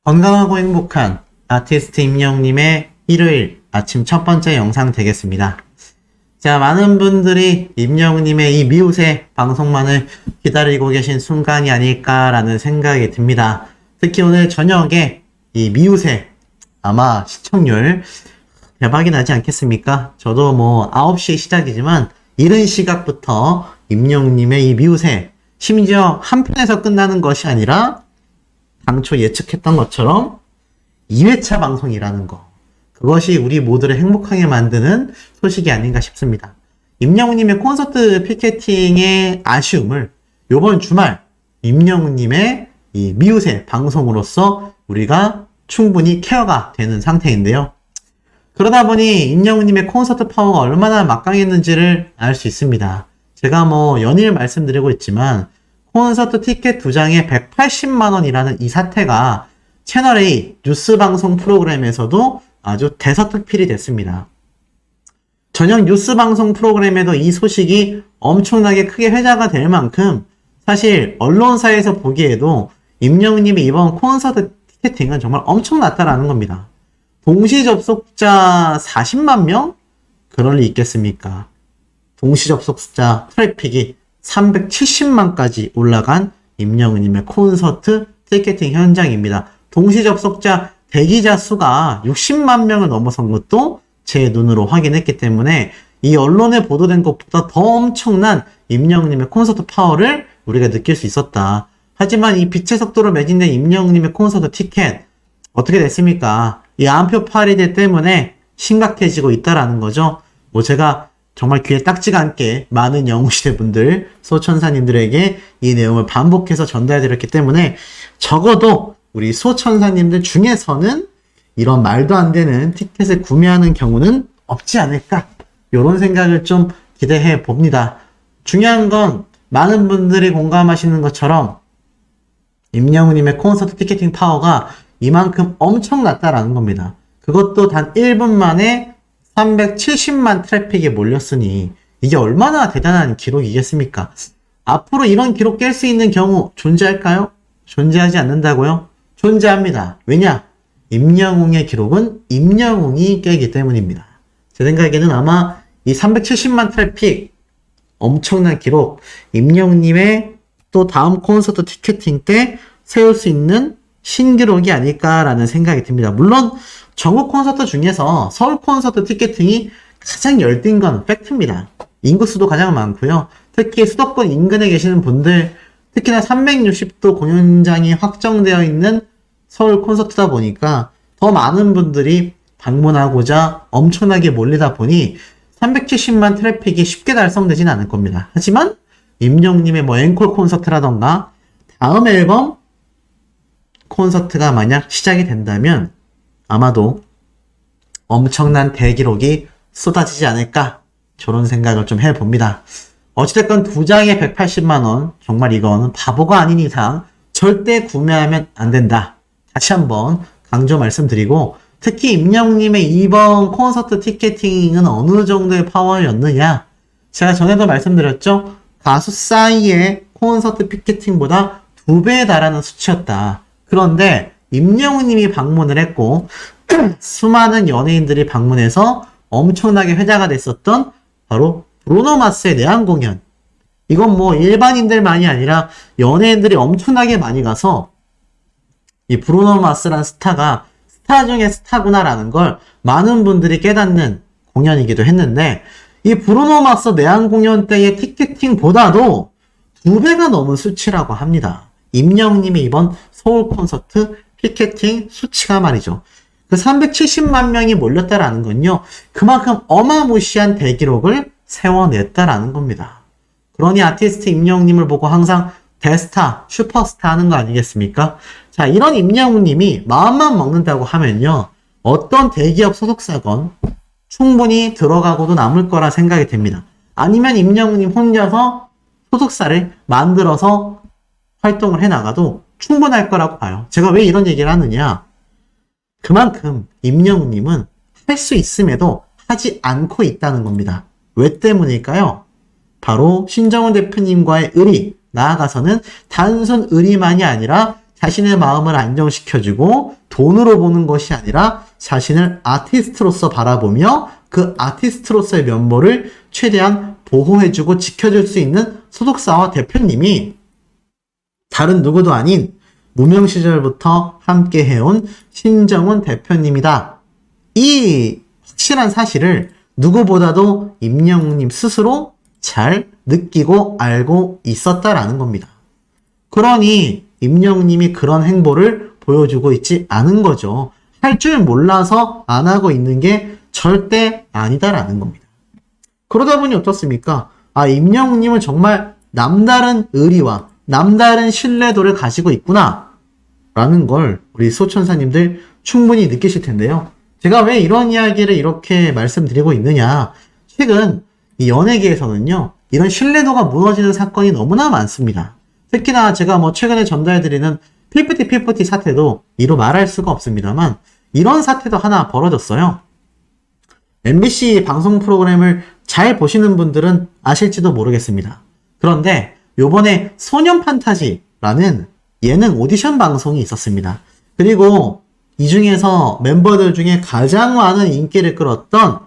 건강하고 행복한 아티스트 임영웅님의 일요일 아침 첫 번째 영상 되겠습니다. 자, 많은 분들이 임영웅님의 이 미우새 방송만을 기다리고 계신 순간이 아닐까라는 생각이 듭니다. 특히 오늘 저녁에 이 미우새 아마 시청률 대박이 나지 않겠습니까? 저도 9시에 시작이지만 이른 시각부터 임영웅님의 이 미우새, 심지어 한 편에서 끝나는 것이 아니라 당초 예측했던 것처럼 2회차 방송이라는 거, 그것이 우리 모두를 행복하게 만드는 소식이 아닌가 싶습니다. 임영웅님의 콘서트 피켓팅의 아쉬움을 이번 주말 임영웅님의 이 미우새 방송으로서 우리가 충분히 케어가 되는 상태인데요. 그러다 보니 임영웅님의 콘서트 파워가 얼마나 막강했는지를 알 수 있습니다. 제가 연일 말씀드리고 있지만 콘서트 티켓 2장에 180만원이라는 이 사태가 채널A 뉴스 방송 프로그램에서도 아주 대서특필이 됐습니다. 저녁 뉴스 방송 프로그램에도 이 소식이 엄청나게 크게 회자가 될 만큼 사실 언론사에서 보기에도 임영웅님의 이번 콘서트 티켓팅은 정말 엄청났다라는 겁니다. 동시 접속자 40만 명? 그럴 리 있겠습니까? 동시 접속 숫자 트래픽이 370만까지 올라간 임영웅님의 콘서트 티켓팅 현장입니다. 동시 접속자 대기자 수가 60만 명을 넘어선 것도 제 눈으로 확인했기 때문에 이 언론에 보도된 것보다 더 엄청난 임영웅님의 콘서트 파워를 우리가 느낄 수 있었다. 하지만 이 빛의 속도로 매진된 임영웅님의 콘서트 티켓 어떻게 됐습니까? 이 안표 파리대 때문에 심각해지고 있다라는 거죠. 제가 정말 귀에 딱지가 않게 많은 영웅시대 분들, 소천사님들에게 이 내용을 반복해서 전달해드렸기 때문에 적어도 우리 소천사님들 중에서는 이런 말도 안 되는 티켓을 구매하는 경우는 없지 않을까, 이런 생각을 좀 기대해 봅니다. 중요한 건 많은 분들이 공감하시는 것처럼 임영웅님의 콘서트 티켓팅 파워가 이만큼 엄청났다라는 겁니다. 그것도 단 1분 만에 370만 트래픽이 몰렸으니 이게 얼마나 대단한 기록이겠습니까? 앞으로 이런 기록 깰 수 있는 경우 존재할까요? 존재하지 않는다고요? 존재합니다. 왜냐? 임영웅의 기록은 임영웅이 깨기 때문입니다. 제 생각에는 아마 이 370만 트래픽 엄청난 기록, 임영웅님의 또 다음 콘서트 티켓팅 때 세울 수 있는 신기록이 아닐까라는 생각이 듭니다. 물론 전국 콘서트 중에서 서울 콘서트 티켓팅이 가장 열띤 건 팩트입니다. 인구수도 가장 많고요. 특히 수도권 인근에 계시는 분들, 특히나 360도 공연장이 확정되어 있는 서울 콘서트다 보니까 더 많은 분들이 방문하고자 엄청나게 몰리다 보니 370만 트래픽이 쉽게 달성되진 않을 겁니다. 하지만 임영웅님의 앵콜 콘서트라던가 다음 앨범 콘서트가 만약 시작이 된다면 아마도 엄청난 대기록이 쏟아지지 않을까, 저런 생각을 좀 해봅니다. 어찌됐건 2장에 180만원, 정말 이거는 바보가 아닌 이상 절대 구매하면 안 된다. 다시 한번 강조 말씀드리고, 특히 임영웅님의 이번 콘서트 티켓팅은 어느 정도의 파워였느냐, 제가 전에도 말씀드렸죠. 가수 싸이의 콘서트 티켓팅보다 2배에 달하는 수치였다. 그런데 임영웅님이 방문을 했고 수많은 연예인들이 방문해서 엄청나게 회자가 됐었던 바로 브루노 마스의 내한 공연, 이건 일반인들만이 아니라 연예인들이 엄청나게 많이 가서 이 브루노 마스란 스타가 스타 중에 스타구나라는 걸 많은 분들이 깨닫는 공연이기도 했는데, 이 브루노 마스 내한 공연 때의 티켓팅보다도 2배가 넘은 수치라고 합니다. 임영웅님이 이번 서울 콘서트 티켓팅 수치가 말이죠. 그 370만 명이 몰렸다라는 건요, 그만큼 어마무시한 대기록을 세워냈다라는 겁니다. 그러니 아티스트 임영웅님을 보고 항상 대스타, 슈퍼스타 하는 거 아니겠습니까? 자, 이런 임영웅님이 마음만 먹는다고 하면요, 어떤 대기업 소속사건 충분히 들어가고도 남을 거라 생각이 됩니다. 아니면 임영웅님 혼자서 소속사를 만들어서 활동을 해나가도 충분할 거라고 봐요. 제가 왜 이런 얘기를 하느냐, 그만큼 임영웅님은 할 수 있음에도 하지 않고 있다는 겁니다. 왜 때문일까요? 바로 신정훈 대표님과의 의리, 나아가서는 단순 의리만이 아니라 자신의 마음을 안정시켜주고 돈으로 보는 것이 아니라 자신을 아티스트로서 바라보며 그 아티스트로서의 면모를 최대한 보호해주고 지켜줄 수 있는 소속사와 대표님이 다른 누구도 아닌 무명 시절부터 함께 해온 신정훈 대표님이다. 이 확실한 사실을 누구보다도 임영웅님 스스로 잘 느끼고 알고 있었다라는 겁니다. 그러니 임영웅님이 그런 행보를 보여주고 있지 않은 거죠. 할 줄 몰라서 안 하고 있는 게 절대 아니다라는 겁니다. 그러다 보니 어떻습니까? 임영웅님은 정말 남다른 의리와 남다른 신뢰도를 가지고 있구나 라는 걸 우리 소천사님들 충분히 느끼실 텐데요. 제가 왜 이런 이야기를 이렇게 말씀드리고 있느냐. 최근 이 연예계에서는요, 이런 신뢰도가 무너지는 사건이 너무나 많습니다. 특히나 제가 최근에 전달해드리는 피프티 사태도 이루 말할 수가 없습니다만, 이런 사태도 하나 벌어졌어요. MBC 방송 프로그램을 잘 보시는 분들은 아실지도 모르겠습니다. 그런데 요번에 소년 판타지라는 예능 오디션 방송이 있었습니다. 그리고 이 중에서 멤버들 중에 가장 많은 인기를 끌었던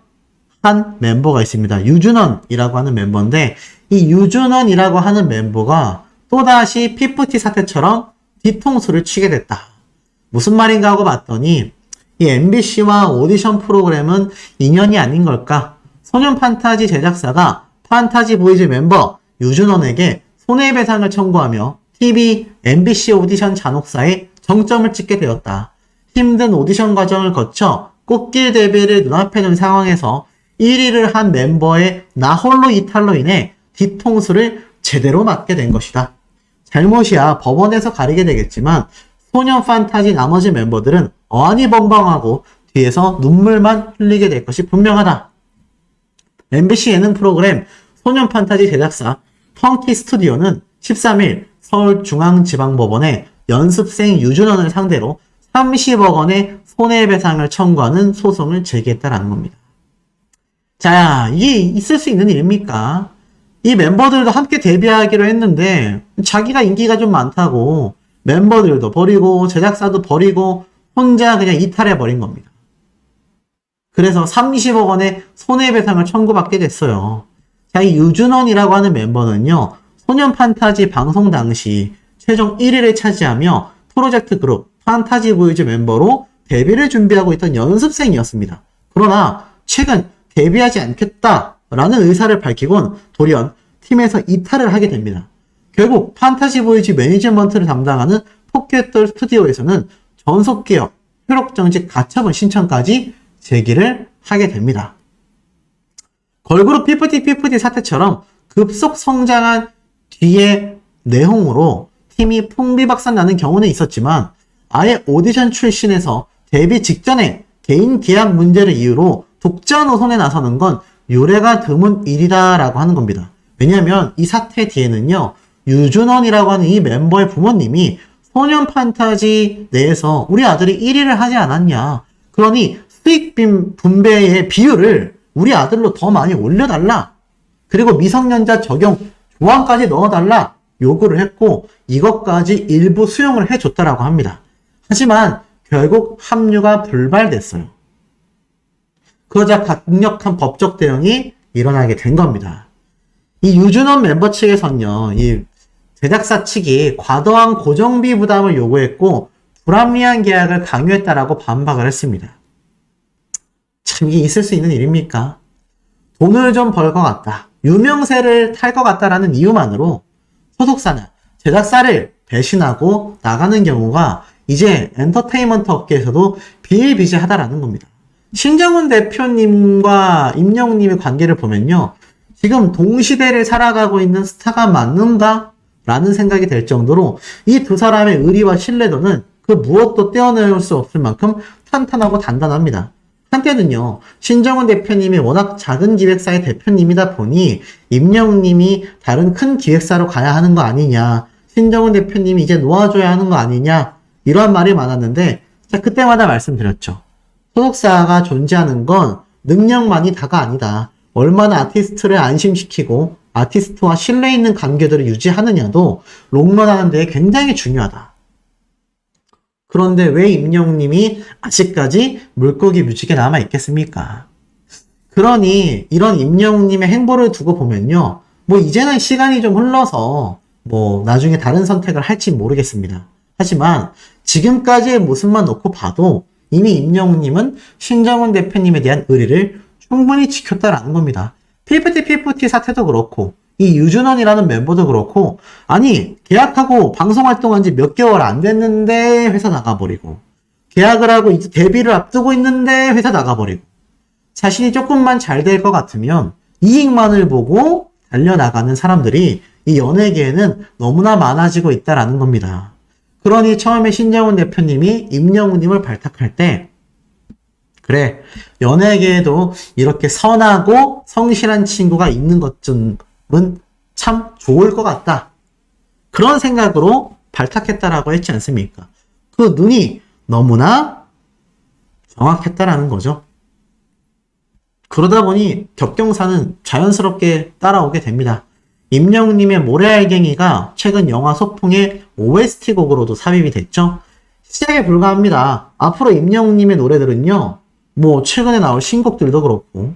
한 멤버가 있습니다. 유준원이라고 하는 멤버인데, 이 유준원이라고 하는 멤버가 또다시 피프티 사태처럼 뒤통수를 치게 됐다. 무슨 말인가 하고 봤더니 이 MBC와 오디션 프로그램은 인연이 아닌 걸까? 소년 판타지 제작사가 판타지 보이즈 멤버 유준원에게 손해배상을 청구하며 TV, MBC 오디션 잔혹사에 정점을 찍게 되었다. 힘든 오디션 과정을 거쳐 꽃길 데뷔를 눈앞에 둔 상황에서 1위를 한 멤버의 나홀로 이탈로 인해 뒤통수를 제대로 맞게 된 것이다. 잘못이야 법원에서 가리게 되겠지만 소년 판타지 나머지 멤버들은 어안이 벙벙하고 뒤에서 눈물만 흘리게 될 것이 분명하다. MBC 예능 프로그램 소년 판타지 제작사 펑키 스튜디오는 13일 서울중앙지방법원에 연습생 유준원을 상대로 30억 원의 손해배상을 청구하는 소송을 제기했다라는 겁니다. 자, 이게 있을 수 있는 일입니까? 이 멤버들도 함께 데뷔하기로 했는데 자기가 인기가 좀 많다고 멤버들도 버리고 제작사도 버리고 혼자 그냥 이탈해버린 겁니다. 그래서 30억 원의 손해배상을 청구받게 됐어요. 자, 이 유준원이라고 하는 멤버는요, 소년 판타지 방송 당시 최종 1위를 차지하며 프로젝트 그룹 판타지 보이즈 멤버로 데뷔를 준비하고 있던 연습생이었습니다. 그러나 최근 데뷔하지 않겠다라는 의사를 밝히곤 돌연 팀에서 이탈을 하게 됩니다. 결국 판타지 보이즈 매니지먼트를 담당하는 포켓돌 스튜디오에서는 전속개혁, 효력정직 가처분 신청까지 제기를 하게 됩니다. 걸그룹 피프티 사태처럼 급속 성장한 뒤의 내홍으로 팀이 풍비박산 나는 경우는 있었지만 아예 오디션 출신에서 데뷔 직전에 개인 계약 문제를 이유로 독자 노선에 나서는 건 유례가 드문 일이다라고 하는 겁니다. 왜냐하면 이 사태 뒤에는요, 유준원이라고 하는 이 멤버의 부모님이 소년 판타지 내에서 우리 아들이 1위를 하지 않았냐, 그러니 수익 분배의 비율을 우리 아들로 더 많이 올려달라, 그리고 미성년자 적용 조항까지 넣어달라 요구를 했고 이것까지 일부 수용을 해줬다라고 합니다. 하지만 결국 합류가 불발됐어요. 그러자 강력한 법적 대응이 일어나게 된 겁니다. 이 유준원 멤버 측에서는요, 이 제작사 측이 과도한 고정비 부담을 요구했고 불합리한 계약을 강요했다라고 반박을 했습니다. 참 이게 있을 수 있는 일입니까? 돈을 좀 벌 것 같다, 유명세를 탈 것 같다라는 이유만으로 소속사나 제작사를 배신하고 나가는 경우가 이제 엔터테인먼트 업계에서도 비일비재하다라는 겁니다. 신정훈 대표님과 임영웅님의 관계를 보면요, 지금 동시대를 살아가고 있는 스타가 맞는가? 라는 생각이 될 정도로 이 두 사람의 의리와 신뢰도는 그 무엇도 떼어내올 수 없을 만큼 탄탄하고 단단합니다. 한때는요, 신정훈 대표님이 워낙 작은 기획사의 대표님이다 보니 임영웅님이 다른 큰 기획사로 가야 하는 거 아니냐, 신정훈 대표님이 이제 놓아줘야 하는 거 아니냐, 이런 말이 많았는데, 자, 그때마다 말씀드렸죠. 소속사가 존재하는 건 능력만이 다가 아니다. 얼마나 아티스트를 안심시키고 아티스트와 신뢰 있는 관계들을 유지하느냐도 롱런하는 데 굉장히 중요하다. 그런데 왜 임영웅님이 아직까지 물고기 뮤직에 남아 있겠습니까? 그러니 이런 임영웅님의 행보를 두고 보면요. 뭐 이제는 시간이 좀 흘러서 뭐 나중에 다른 선택을 할지 모르겠습니다. 하지만 지금까지의 모습만 놓고 봐도 이미 임영웅님은 신정훈 대표님에 대한 의리를 충분히 지켰다라는 겁니다. 피프티 사태도 그렇고 이 유준원이라는 멤버도 그렇고 아니 계약하고 방송 활동한 지 몇 개월 안 됐는데 회사 나가버리고 계약을 하고 이제 데뷔를 앞두고 있는데 회사 나가버리고 자신이 조금만 잘 될 것 같으면 이익만을 보고 달려나가는 사람들이 이 연예계에는 너무나 많아지고 있다라는 겁니다. 그러니 처음에 신정훈 대표님이 임영웅님을 발탁할 때 그래 연예계에도 이렇게 선하고 성실한 친구가 있는 것쯤은 참 좋을 것 같다. 그런 생각으로 발탁했다라고 했지 않습니까? 그 눈이 너무나 정확했다라는 거죠. 그러다 보니 격경사는 자연스럽게 따라오게 됩니다. 임영웅님의 모래알갱이가 최근 영화 소풍의 OST 곡으로도 삽입이 됐죠. 시작에 불과합니다. 앞으로 임영웅님의 노래들은요, 뭐 최근에 나올 신곡들도 그렇고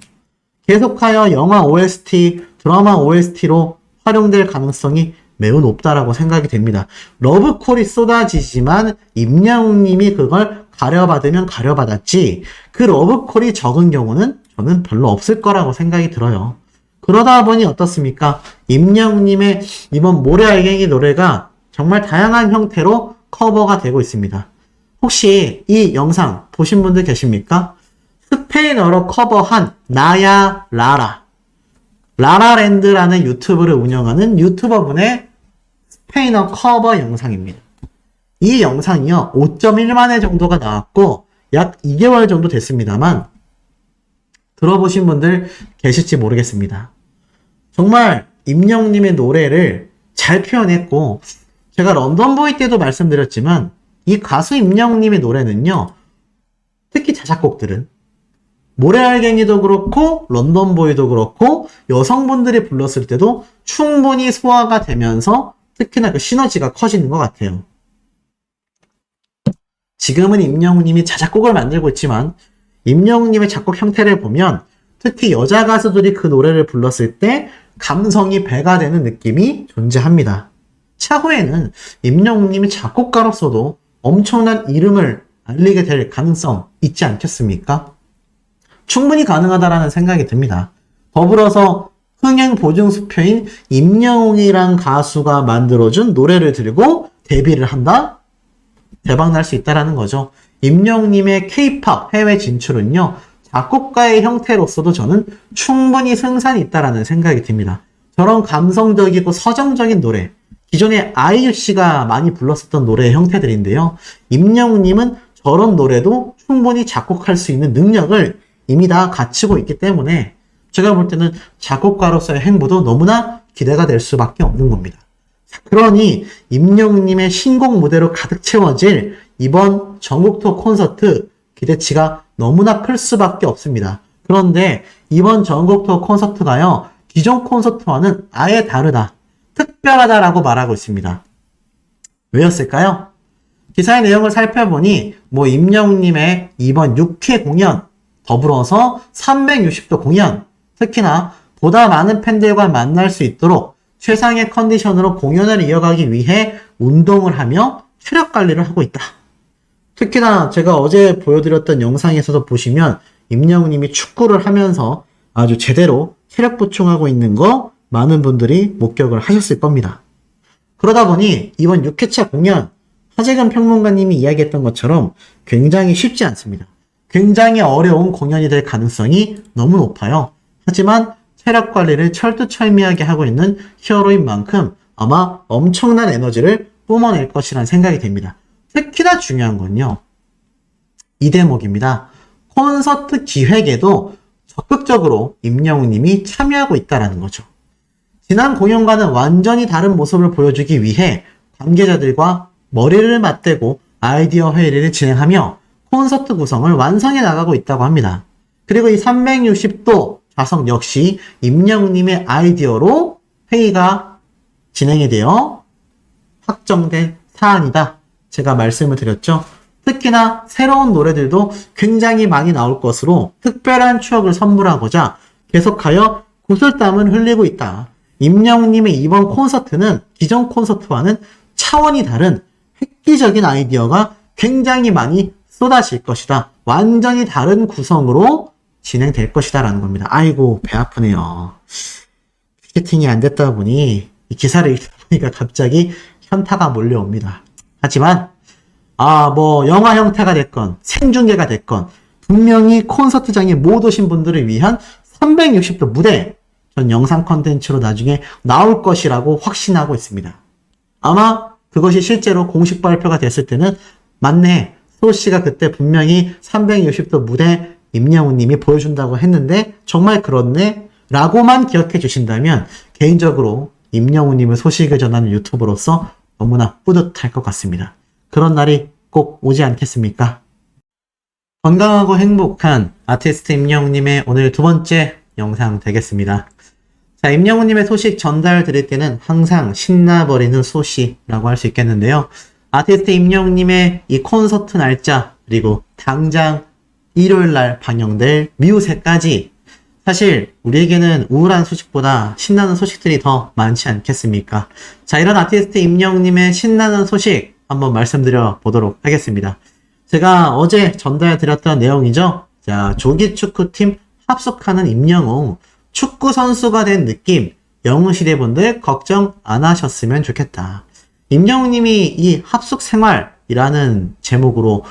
계속하여 영화 OST, 드라마 OST로 활용될 가능성이 매우 높다라고 생각이 됩니다. 러브콜이 쏟아지지만 임영웅님이 그걸 가려받으면 가려받았지 그 러브콜이 적은 경우는 저는 별로 없을 거라고 생각이 들어요. 그러다 보니 어떻습니까? 임영웅님의 이번 모래알갱이 노래가 정말 다양한 형태로 커버가 되고 있습니다. 혹시 이 영상 보신 분들 계십니까? 스페인어로 커버한 나야 라라 라라랜드라는 유튜브를 운영하는 유튜버분의 스페인어 커버 영상입니다. 이 영상이요 5.1만 회 정도가 나왔고 약 2개월 정도 됐습니다만 들어보신 분들 계실지 모르겠습니다. 정말 임영웅님의 노래를 잘 표현했고 제가 런던보이 때도 말씀드렸지만 이 가수 임영웅님의 노래는요 특히 자작곡들은 모래알갱이도 그렇고 런던보이도 그렇고 여성분들이 불렀을 때도 충분히 소화가 되면서 특히나 그 시너지가 커지는 것 같아요. 지금은 임영웅님이 자작곡을 만들고 있지만 임영웅님의 작곡 형태를 보면 특히 여자 가수들이 그 노래를 불렀을 때 감성이 배가 되는 느낌이 존재합니다. 차후에는 임영웅님이 작곡가로서도 엄청난 이름을 알리게 될 가능성 있지 않겠습니까? 충분히 가능하다라는 생각이 듭니다. 더불어서 흥행 보증수표인 임영웅이란 가수가 만들어준 노래를 들고 데뷔를 한다? 대박날 수 있다라는 거죠. 임영웅님의 K-POP 해외 진출은요, 작곡가의 형태로서도 저는 충분히 승산이 있다라는 생각이 듭니다. 저런 감성적이고 서정적인 노래, 기존에 아이유 씨가 많이 불렀었던 노래의 형태들인데요. 임영웅님은 저런 노래도 충분히 작곡할 수 있는 능력을 이미 다 갖추고 있기 때문에 제가 볼 때는 작곡가로서의 행보도 너무나 기대가 될 수밖에 없는 겁니다. 그러니 임영웅님의 신곡 무대로 가득 채워질 이번 전국 투어 콘서트 기대치가 너무나 클 수밖에 없습니다. 그런데 이번 전국 투어 콘서트가요, 기존 콘서트와는 아예 다르다, 특별하다라고 말하고 있습니다. 왜였을까요? 기사의 내용을 살펴보니 임영웅님의 이번 6회 공연, 더불어서 360도 공연, 특히나 보다 많은 팬들과 만날 수 있도록 최상의 컨디션으로 공연을 이어가기 위해 운동을 하며 체력 관리를 하고 있다. 특히나 제가 어제 보여드렸던 영상에서도 보시면 임영웅님이 축구를 하면서 아주 제대로 체력 보충하고 있는 거 많은 분들이 목격을 하셨을 겁니다. 그러다 보니 이번 6회차 공연, 하재근 평론가님이 이야기했던 것처럼 굉장히 쉽지 않습니다. 굉장히 어려운 공연이 될 가능성이 너무 높아요. 하지만 체력 관리를 철두철미하게 하고 있는 히어로인 만큼 아마 엄청난 에너지를 뿜어낼 것이라는 생각이 됩니다. 특히나 중요한 건요, 이 대목입니다. 콘서트 기획에도 적극적으로 임영웅님이 참여하고 있다는 거죠. 지난 공연과는 완전히 다른 모습을 보여주기 위해 관계자들과 머리를 맞대고 아이디어 회의를 진행하며 콘서트 구성을 완성해 나가고 있다고 합니다. 그리고 이 360도 좌석 역시 임영웅님의 아이디어로 회의가 진행이 되어 확정된 사안이다. 제가 말씀을 드렸죠. 특히나 새로운 노래들도 굉장히 많이 나올 것으로 특별한 추억을 선물하고자 계속하여 구슬땀을 흘리고 있다. 임영웅님의 이번 콘서트는 기존 콘서트와는 차원이 다른 획기적인 아이디어가 굉장히 많이 쏟아질 것이다. 완전히 다른 구성으로 진행될 것이다 라는 겁니다. 아이고 배 아프네요. 피켓팅이 안 됐다 보니 이 기사를 읽다 보니까 갑자기 현타가 몰려옵니다. 하지만 뭐 영화 형태가 됐건 생중계가 됐건 분명히 콘서트장에 못 오신 분들을 위한 360도 무대 전 영상 컨텐츠로 나중에 나올 것이라고 확신하고 있습니다. 아마 그것이 실제로 공식 발표가 됐을 때는 맞네. 소씨가 그때 분명히 360도 무대 임영웅님이 보여준다고 했는데 정말 그렇네? 라고만 기억해 주신다면 개인적으로 임영웅님의 소식을 전하는 유튜버로서 너무나 뿌듯할 것 같습니다. 그런 날이 꼭 오지 않겠습니까? 건강하고 행복한 아티스트 임영웅님의 오늘 두 번째 영상 되겠습니다. 자, 임영웅님의 소식 전달 드릴 때는 항상 신나버리는 소식이라고 할 수 있겠는데요. 아티스트 임영웅님의 이 콘서트 날짜 그리고 당장 일요일날 방영될 미우새까지 사실 우리에게는 우울한 소식보다 신나는 소식들이 더 많지 않겠습니까? 자, 이런 아티스트 임영웅님의 신나는 소식 한번 말씀드려 보도록 하겠습니다. 제가 어제 전달드렸던 내용이죠. 자, 조기축구팀 합숙하는 임영웅, 축구 선수가 된 느낌, 영웅시대분들 걱정 안 하셨으면 좋겠다. 임영웅님이 이 합숙 생활이라는 제목으로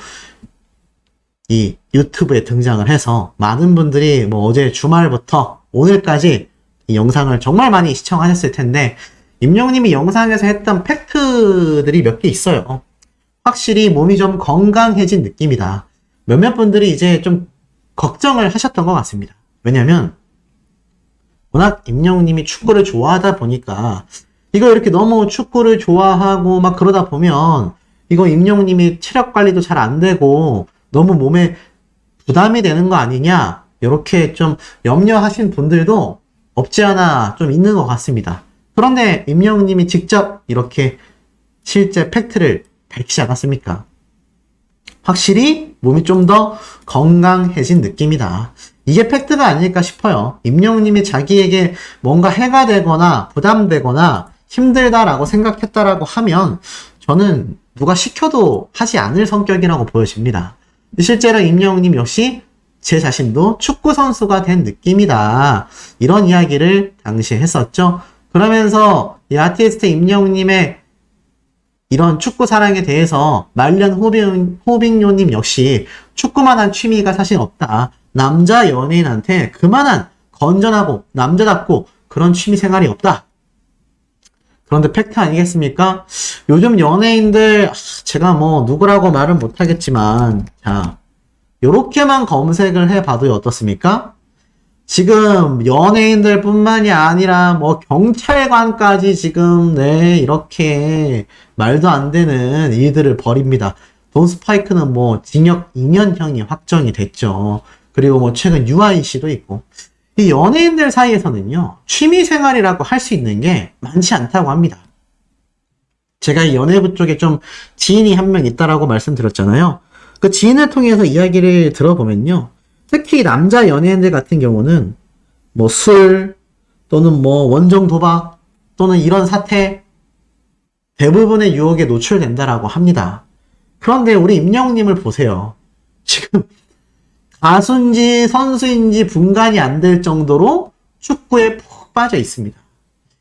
이 유튜브에 등장을 해서 많은 분들이 뭐 어제 주말부터 오늘까지 이 영상을 정말 많이 시청하셨을 텐데 임영웅님이 영상에서 했던 팩트들이 몇 개 있어요. 확실히 몸이 좀 건강해진 느낌이다. 몇몇 분들이 이제 좀 걱정을 하셨던 것 같습니다. 왜냐면 워낙 임영웅님이 축구를 좋아하다 보니까 이거 이렇게 너무 축구를 좋아하고 막 그러다 보면 이거 임영웅님이 체력 관리도 잘 안 되고 너무 몸에 부담이 되는 거 아니냐 이렇게 좀 염려하신 분들도 없지 않아 좀 있는 것 같습니다. 그런데 임영웅님이 직접 이렇게 실제 팩트를 밝히지 않았습니까? 확실히 몸이 좀 더 건강해진 느낌이다. 이게 팩트가 아닐까 싶어요. 임영웅님이 자기에게 뭔가 해가 되거나 부담되거나 힘들다라고 생각했다라고 하면 저는 누가 시켜도 하지 않을 성격이라고 보여집니다. 실제로 임영웅님 역시 제 자신도 축구 선수가 된 느낌이다. 이런 이야기를 당시에 했었죠. 그러면서 이 아티스트 임영웅님의 이런 축구 사랑에 대해서 말년 호빙요님 역시 축구만한 취미가 사실 없다. 남자 연예인한테 그만한 건전하고 남자답고 그런 취미 생활이 없다. 그런데 팩트 아니겠습니까? 요즘 연예인들 제가 뭐 누구라고 말은 못하겠지만 자 요렇게만 검색을 해봐도 어떻습니까? 지금 연예인들 뿐만이 아니라 뭐 경찰관까지 지금 이렇게 말도 안 되는 일들을 벌입니다. 돈 스파이크는 뭐 징역 2년형이 확정이 됐죠. 그리고 뭐 최근 유아인 씨도 있고 이 연예인들 사이에서는요 취미생활이라고 할 수 있는 게 많지 않다고 합니다. 제가 이 연예부 쪽에 좀 지인이 한 명 있다라고 말씀드렸잖아요. 그 지인을 통해서 이야기를 들어보면요 특히 남자 연예인들 같은 경우는 뭐 술 또는 뭐 원정 도박 또는 이런 사태 대부분의 유혹에 노출된다라고 합니다. 그런데 우리 임영웅님을 보세요. 지금 가수인지 선수인지 분간이 안 될 정도로 축구에 푹 빠져 있습니다.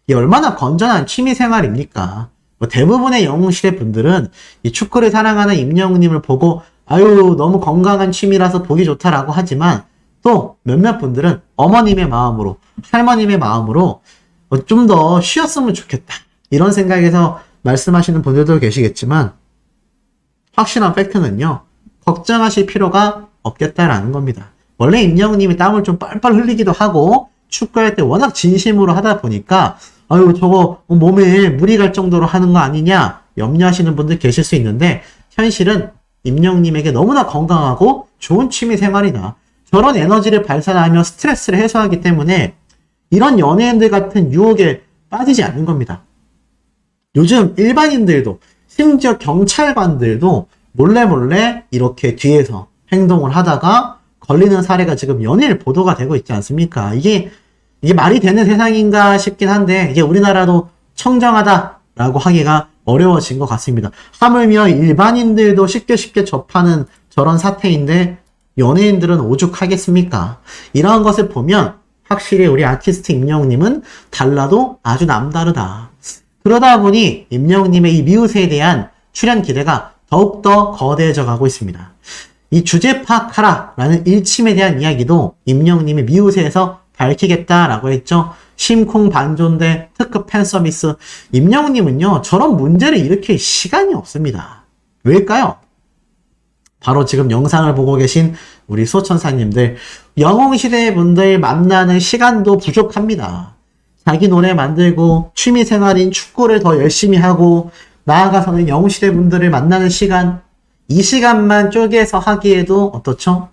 이게 얼마나 건전한 취미생활입니까? 뭐 대부분의 영웅시대 분들은 이 축구를 사랑하는 임영웅님을 보고 아유 너무 건강한 취미라서 보기 좋다라고 하지만 또 몇몇 분들은 어머님의 마음으로 할머님의 마음으로 좀 더 쉬었으면 좋겠다 이런 생각에서 말씀하시는 분들도 계시겠지만 확실한 팩트는요 걱정하실 필요가 없겠다라는 겁니다. 원래 임영웅님이 땀을 좀 뻘뻘 흘리기도 하고 축구할 때 워낙 진심으로 하다 보니까 아유 저거 몸에 무리 갈 정도로 하는 거 아니냐 염려하시는 분들 계실 수 있는데 현실은 임영웅님에게 너무나 건강하고 좋은 취미 생활이다. 저런 에너지를 발산하며 스트레스를 해소하기 때문에 이런 연예인들 같은 유혹에 빠지지 않는 겁니다. 요즘 일반인들도 심지어 경찰관들도 몰래 이렇게 뒤에서 행동을 하다가 걸리는 사례가 지금 연일 보도가 되고 있지 않습니까? 이게 말이 되는 세상인가 싶긴 한데, 이게 우리나라도 청정하다라고 하기가 어려워진 것 같습니다. 하물며 일반인들도 쉽게 접하는 저런 사태인데, 연예인들은 오죽하겠습니까? 이러한 것을 보면, 확실히 우리 아티스트 임영웅님은 달라도 아주 남다르다. 그러다 보니 임영웅님의 이 미우새에 대한 출연 기대가 더욱더 거대해져 가고 있습니다. 이 주제 파악하라라는 일침에 대한 이야기도 임영웅님이 미우새에서 밝히겠다라고 했죠. 심쿵 반존대 특급 팬서비스. 임영웅님은요, 저런 문제를 일으킬 시간이 없습니다. 왜일까요? 바로 지금 영상을 보고 계신 우리 수호천사님들, 영웅시대 분들 만나는 시간도 부족합니다. 자기 노래 만들고 취미생활인 축구를 더 열심히 하고 나아가서는 영웅시대 분들을 만나는 시간, 이 시간만 쪼개서 하기에도 어떻죠?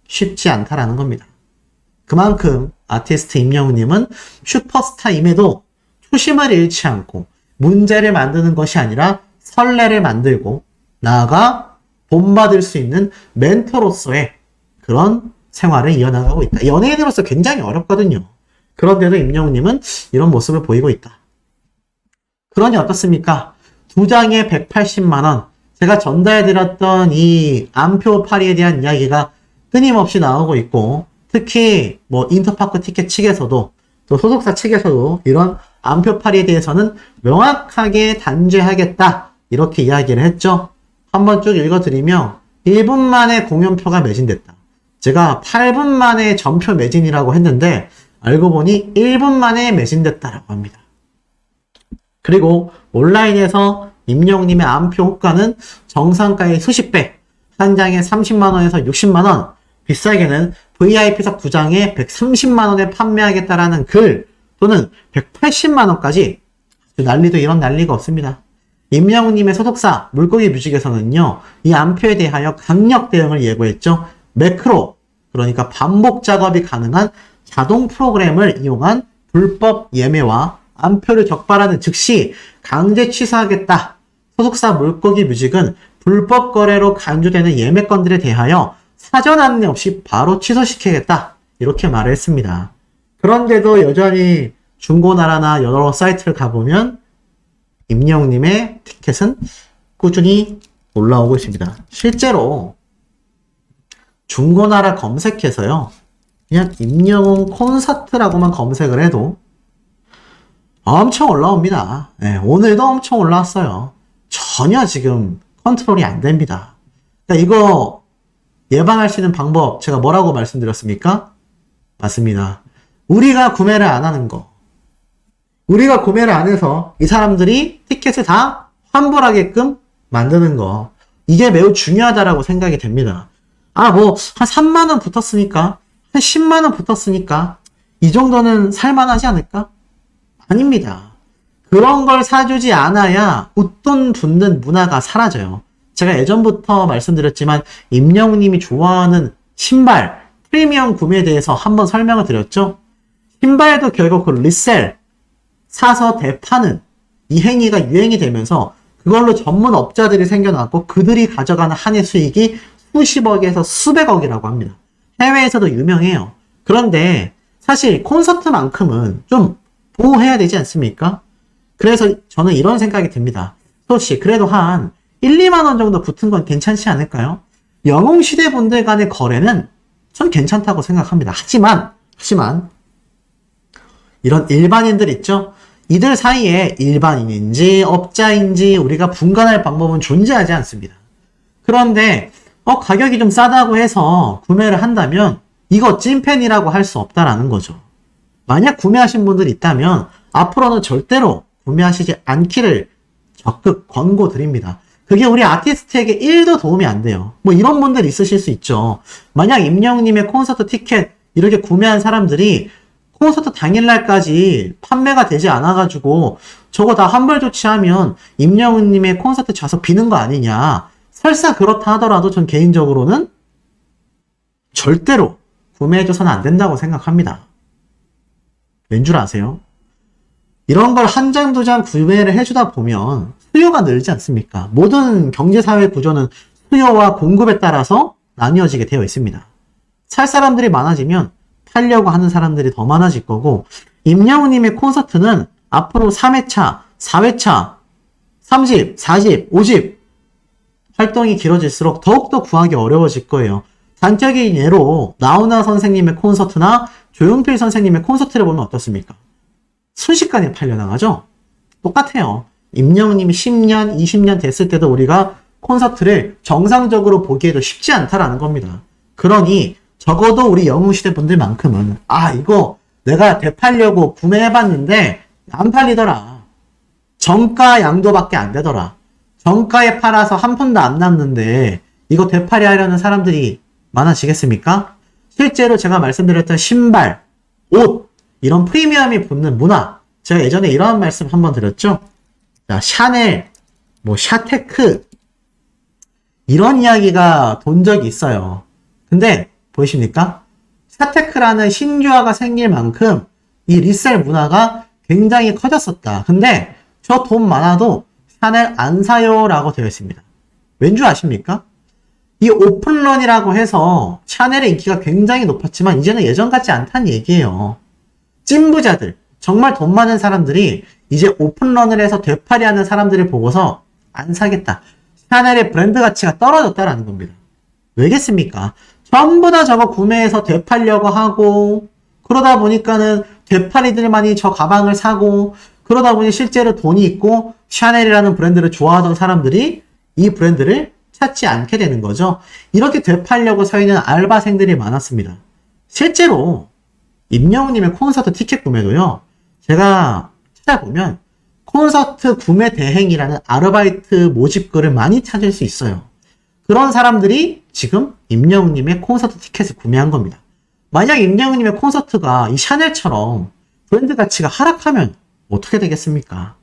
쉽지 않다라는 겁니다. 그만큼 아티스트 임영웅님은 슈퍼스타임에도 초심을 잃지 않고 문제를 만드는 것이 아니라 선례를 만들고 나아가 본받을 수 있는 멘토로서의 그런 생활을 이어나가고 있다. 연예인으로서 굉장히 어렵거든요. 그런데도 임영웅님은 이런 모습을 보이고 있다. 그러니 어떻습니까? 2장에 180만원, 제가 전달해드렸던 이 안표팔이에 대한 이야기가 끊임없이 나오고 있고, 특히 뭐 인터파크 티켓 측에서도 또 소속사 측에서도 이런 안표팔이에 대해서는 명확하게 단죄하겠다, 이렇게 이야기를 했죠. 한번 쭉 읽어드리면 1분 만에 공연표가 매진됐다. 제가 8분 만에 전표 매진이라고 했는데 알고 보니 1분 만에 매진됐다라고 합니다. 그리고 온라인에서 임영웅님의 안표 호가는 정상가의 수십 배, 한 장에 30만원에서 60만원, 비싸게는 VIP석 2장에 130만원에 판매하겠다라는 글, 또는 180만원까지 난리도 이런 난리가 없습니다. 임영웅님의 소속사 물고기 뮤직에서는요, 이 안표에 대하여 강력 대응을 예고했죠. 매크로, 그러니까 반복 작업이 가능한 자동 프로그램을 이용한 불법 예매와 안표를 적발하는 즉시 강제 취소하겠다. 소속사 물고기 뮤직은 불법 거래로 간주되는 예매건들에 대하여 사전 안내 없이 바로 취소시키겠다. 이렇게 말을 했습니다. 그런데도 여전히 중고나라나 여러 사이트를 가보면 임영웅님의 티켓은 꾸준히 올라오고 있습니다. 실제로 중고나라 검색해서요, 그냥 임영웅 콘서트라고만 검색을 해도 엄청 올라옵니다. 네, 오늘도 엄청 올라왔어요. 전혀 지금 컨트롤이 안 됩니다. 그러니까 이거 예방할 수 있는 방법, 제가 뭐라고 말씀드렸습니까? 맞습니다. 우리가 구매를 안 하는 거. 우리가 구매를 안 해서 이 사람들이 티켓을 다 환불하게끔 만드는 거. 이게 매우 중요하다라고 생각이 됩니다. 한 3만원 붙었으니까, 한 10만원 붙었으니까, 이 정도는 살만하지 않을까? 아닙니다. 그런 걸 사주지 않아야 웃돈 붙는 문화가 사라져요. 제가 예전부터 말씀드렸지만, 임영웅님이 좋아하는 신발, 프리미엄 구매에 대해서 한번 설명을 드렸죠? 신발도 결국 그 리셀, 사서 대파는 이 행위가 유행이 되면서 그걸로 전문 업자들이 생겨났고 그들이 가져가는 한 해 수익이 수십억에서 수백억이라고 합니다. 해외에서도 유명해요. 그런데 사실 콘서트만큼은 좀 보호해야 되지 않습니까? 그래서 저는 이런 생각이 듭니다. 혹시 그래도 한 1, 2만원 정도 붙은 건 괜찮지 않을까요? 영웅시대 분들 간의 거래는 전 괜찮다고 생각합니다. 하지만 이런 일반인들 있죠? 이들 사이에 일반인인지 업자인지 우리가 분간할 방법은 존재하지 않습니다. 그런데 가격이 좀 싸다고 해서 구매를 한다면 이거 찐팬이라고 할 수 없다라는 거죠. 만약 구매하신 분들이 있다면 앞으로는 절대로 구매하시지 않기를 적극 권고드립니다. 그게 우리 아티스트에게 1도 도움이 안 돼요. 뭐 이런 분들 있으실 수 있죠. 만약 임영웅님의 콘서트 티켓 이렇게 구매한 사람들이 콘서트 당일날까지 판매가 되지 않아가지고 저거 다 환불 조치하면 임영웅님의 콘서트 좌석 비는 거 아니냐. 설사 그렇다 하더라도 전 개인적으로는 절대로 구매해줘서는 안 된다고 생각합니다. 왠 줄 아세요? 이런 걸 한 장, 두 장 구매를 해주다 보면 수요가 늘지 않습니까? 모든 경제사회 구조는 수요와 공급에 따라서 나뉘어지게 되어 있습니다. 살 사람들이 많아지면 팔려고 하는 사람들이 더 많아질 거고, 임영웅님의 콘서트는 앞으로 3회차, 4회차, 30, 40, 50 활동이 길어질수록 더욱더 구하기 어려워질 거예요. 단적인 예로 나훈아 선생님의 콘서트나 조용필 선생님의 콘서트를 보면 어떻습니까? 순식간에 팔려나가죠? 똑같아요. 임영웅님이 10년, 20년 됐을 때도 우리가 콘서트를 정상적으로 보기에도 쉽지 않다라는 겁니다. 그러니 적어도 우리 영웅시대 분들만큼은 이거 내가 되팔려고 구매해봤는데 안 팔리더라. 정가 양도밖에 안 되더라. 정가에 팔아서 한 푼도 안 남는데 이거 되팔이 하려는 사람들이 많아지겠습니까? 실제로 제가 말씀드렸던 신발, 옷 이런 프리미엄이 붙는 문화, 제가 예전에 이런 말씀 한번 드렸죠. 자, 샤넬, 샤테크 이런 이야기가 돈 적이 있어요. 근데 보이십니까? 샤테크라는 신규화가 생길 만큼 이 리셀 문화가 굉장히 커졌었다. 근데 저 돈 많아도 샤넬 안 사요 라고 되어 있습니다. 왠 줄 아십니까? 이 오픈런이라고 해서 샤넬의 인기가 굉장히 높았지만 이제는 예전 같지 않다는 얘기예요. 찐부자들, 정말 돈 많은 사람들이 이제 오픈런을 해서 되팔이하는 사람들을 보고서 안 사겠다. 샤넬의 브랜드 가치가 떨어졌다라는 겁니다. 왜겠습니까? 전부 다 저거 구매해서 되팔려고 하고, 그러다 보니까는 되팔이들만이 저 가방을 사고, 그러다 보니 실제로 돈이 있고 샤넬이라는 브랜드를 좋아하던 사람들이 이 브랜드를 찾지 않게 되는 거죠. 이렇게 되팔려고 서 있는 알바생들이 많았습니다. 실제로 임영웅님의 콘서트 티켓 구매도요, 제가 찾아보면 콘서트 구매 대행이라는 아르바이트 모집글을 많이 찾을 수 있어요. 그런 사람들이 지금 임영웅님의 콘서트 티켓을 구매한 겁니다. 만약 임영웅님의 콘서트가 이 샤넬처럼 브랜드 가치가 하락하면 어떻게 되겠습니까?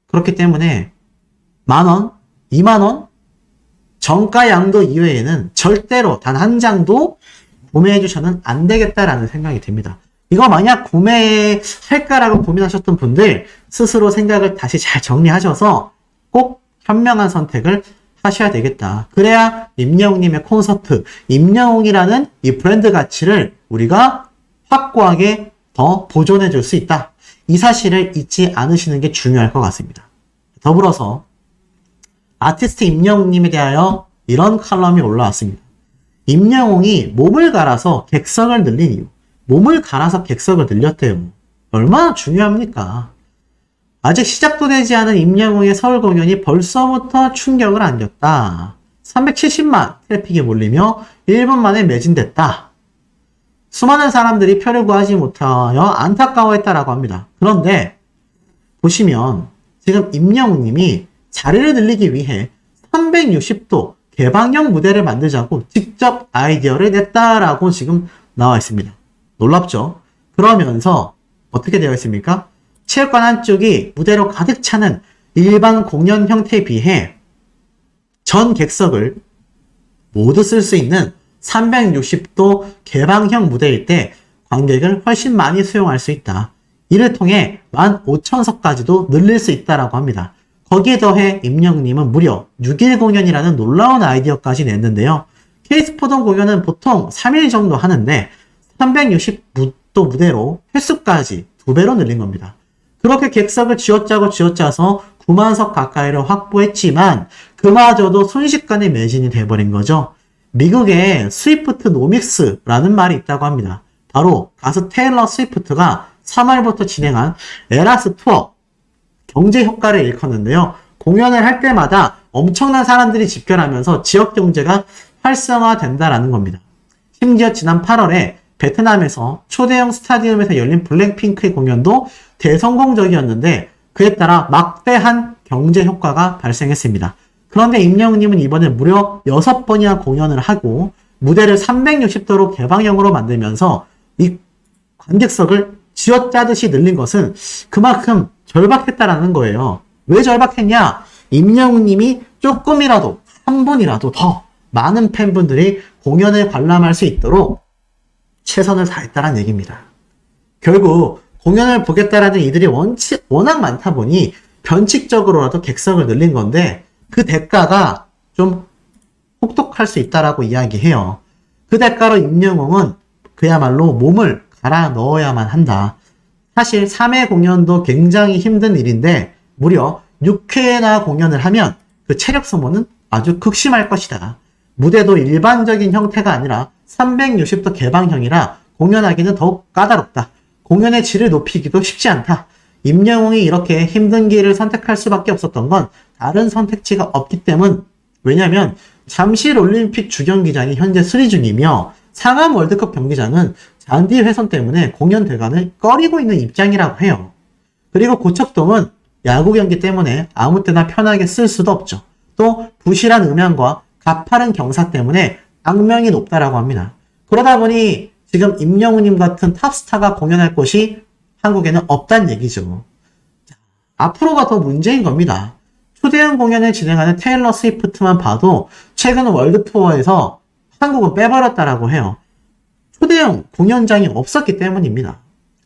그렇기 때문에 10,000원, 20,000원 정가 양도 이외에는 절대로 단 한 장도 구매해 주셔는 안 되겠다라는 생각이 듭니다. 이거 만약 구매할까라고 고민하셨던 분들 스스로 생각을 다시 잘 정리하셔서 꼭 현명한 선택을 하셔야 되겠다. 그래야 임영웅님의 콘서트, 임영웅이라는 이 브랜드 가치를 우리가 확고하게 더 보존해 줄 수 있다. 이 사실을 잊지 않으시는 게 중요할 것 같습니다. 더불어서 아티스트 임영웅님에 대하여 이런 칼럼이 올라왔습니다. 임영웅이 몸을 갈아서 객석을 늘린 이유. 몸을 갈아서 객석을 늘렸대요. 얼마나 중요합니까? 아직 시작도 되지 않은 임영웅의 서울 공연이 벌써부터 충격을 안겼다. 370만 트래픽이 몰리며 1분 만에 매진됐다. 수많은 사람들이 표를 구하지 못하여 안타까워했다라고 합니다. 그런데 보시면 지금 임영웅님이 자리를 늘리기 위해 360도 개방형 무대를 만들자고 직접 아이디어를 냈다라고 지금 나와 있습니다. 놀랍죠? 그러면서 어떻게 되어 있습니까? 체육관 한쪽이 무대로 가득 차는 일반 공연 형태에 비해 전 객석을 모두 쓸 수 있는 360도 개방형 무대일 때 관객을 훨씬 많이 수용할 수 있다. 이를 통해 15,000석까지도 늘릴 수 있다라고 합니다. 거기에 더해 임영웅님은 무려 6일 공연이라는 놀라운 아이디어까지 냈는데요. 케이스포동 공연은 보통 3일 정도 하는데 360도 무대로 횟수까지 2배로 늘린 겁니다. 그렇게 객석을 쥐어짜서 9만석 가까이를 확보했지만 그마저도 순식간에 매진이 돼버린 거죠. 미국에 스위프트 노믹스라는 말이 있다고 합니다. 바로 가수 테일러 스위프트가 3월부터 진행한 에라스 투어 경제 효과를 일컫는데요. 공연을 할 때마다 엄청난 사람들이 집결하면서 지역 경제가 활성화된다라는 겁니다. 심지어 지난 8월에 베트남에서 초대형 스타디움에서 열린 블랙핑크의 공연도 대성공적이었는데 그에 따라 막대한 경제 효과가 발생했습니다. 그런데 임영웅님은 이번에 무려 6번이나 공연을 하고 무대를 360도로 개방형으로 만들면서 이 관객석을 쥐어짜듯이 늘린 것은 그만큼 절박했다라는 거예요. 왜 절박했냐? 임영웅님이 조금이라도 한 분이라도 더 많은 팬분들이 공연을 관람할 수 있도록 최선을 다했다는 얘기입니다. 결국 공연을 보겠다라는 이들이 워낙 많다 보니 변칙적으로라도 객석을 늘린 건데 그 대가가 좀 혹독할 수 있다라고 이야기해요. 그 대가로 임영웅은 그야말로 몸을 갈아 넣어야만 한다. 사실 3회 공연도 굉장히 힘든 일인데 무려 6회나 공연을 하면 그 체력 소모는 아주 극심할 것이다. 무대도 일반적인 형태가 아니라 360도 개방형이라 공연하기는 더욱 까다롭다. 공연의 질을 높이기도 쉽지 않다. 임영웅이 이렇게 힘든 길을 선택할 수밖에 없었던 건 다른 선택지가 없기 때문. 왜냐면 잠실 올림픽 주경기장이 현재 수리 중이며 상암 월드컵 경기장은 잔디 훼손 때문에 공연 대관을 꺼리고 있는 입장이라고 해요. 그리고 고척돔은 야구 경기 때문에 아무 때나 편하게 쓸 수도 없죠. 또 부실한 음향과 가파른 경사 때문에 악명이 높다라고 합니다. 그러다 보니 지금 임영웅님 같은 탑스타가 공연할 곳이 한국에는 없다는 얘기죠. 앞으로가 더 문제인 겁니다. 초대형 공연을 진행하는 테일러 스위프트만 봐도 최근 월드 투어에서 한국은 빼버렸다라고 해요. 초대형 공연장이 없었기 때문입니다.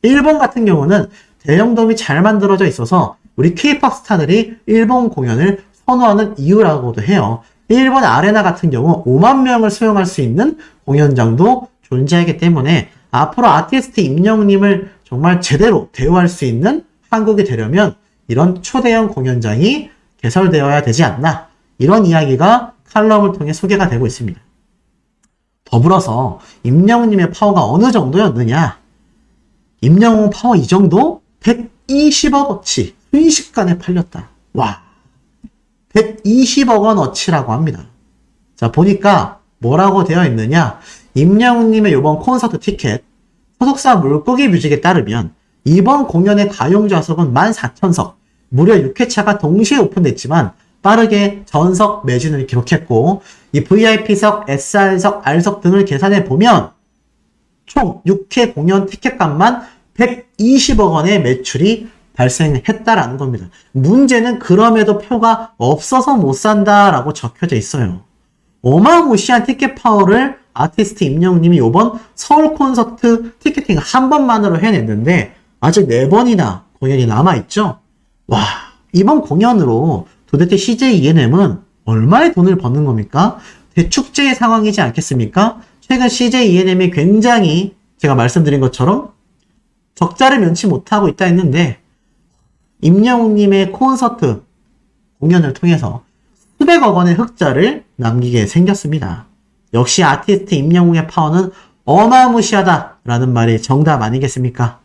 일본 같은 경우는 대형돔이 잘 만들어져 있어서 우리 K-POP 스타들이 일본 공연을 선호하는 이유라고도 해요. 일본 아레나 같은 경우 5만 명을 수용할 수 있는 공연장도 존재하기 때문에 앞으로 아티스트 임영웅님을 정말 제대로 대우할 수 있는 한국이 되려면 이런 초대형 공연장이 개설되어야 되지 않나, 이런 이야기가 칼럼을 통해 소개가 되고 있습니다. 더불어서 임영웅님의 파워가 어느 정도였느냐, 임영웅 파워 이 정도? 120억어치 순식간에 팔렸다. 와, 120억 원어치라고 합니다. 자, 보니까 뭐라고 되어 있느냐, 임영웅님의 이번 콘서트 티켓, 소속사 물고기 뮤직에 따르면 이번 공연의 가용 좌석은 14,000석, 무려 6회차가 동시에 오픈됐지만 빠르게 전석 매진을 기록했고, 이 VIP석, SR석, R석 등을 계산해 보면 총 6회 공연 티켓값만 120억 원의 매출이 발생했다라는 겁니다. 문제는 그럼에도 표가 없어서 못 산다라고 적혀져 있어요. 어마무시한 티켓 파워를 아티스트 임영웅님이 이번 서울 콘서트 티켓팅 한 번만으로 해냈는데 아직 4번이나 공연이 남아있죠? 와, 이번 공연으로 도대체 CJ ENM은 얼마의 돈을 버는 겁니까? 대축제의 상황이지 않겠습니까? 최근 CJ ENM이 굉장히 제가 말씀드린 것처럼 적자를 면치 못하고 있다 했는데 임영웅님의 콘서트 공연을 통해서 수백억 원의 흑자를 남기게 생겼습니다. 역시 아티스트 임영웅의 파워는 어마무시하다라는 말이 정답 아니겠습니까?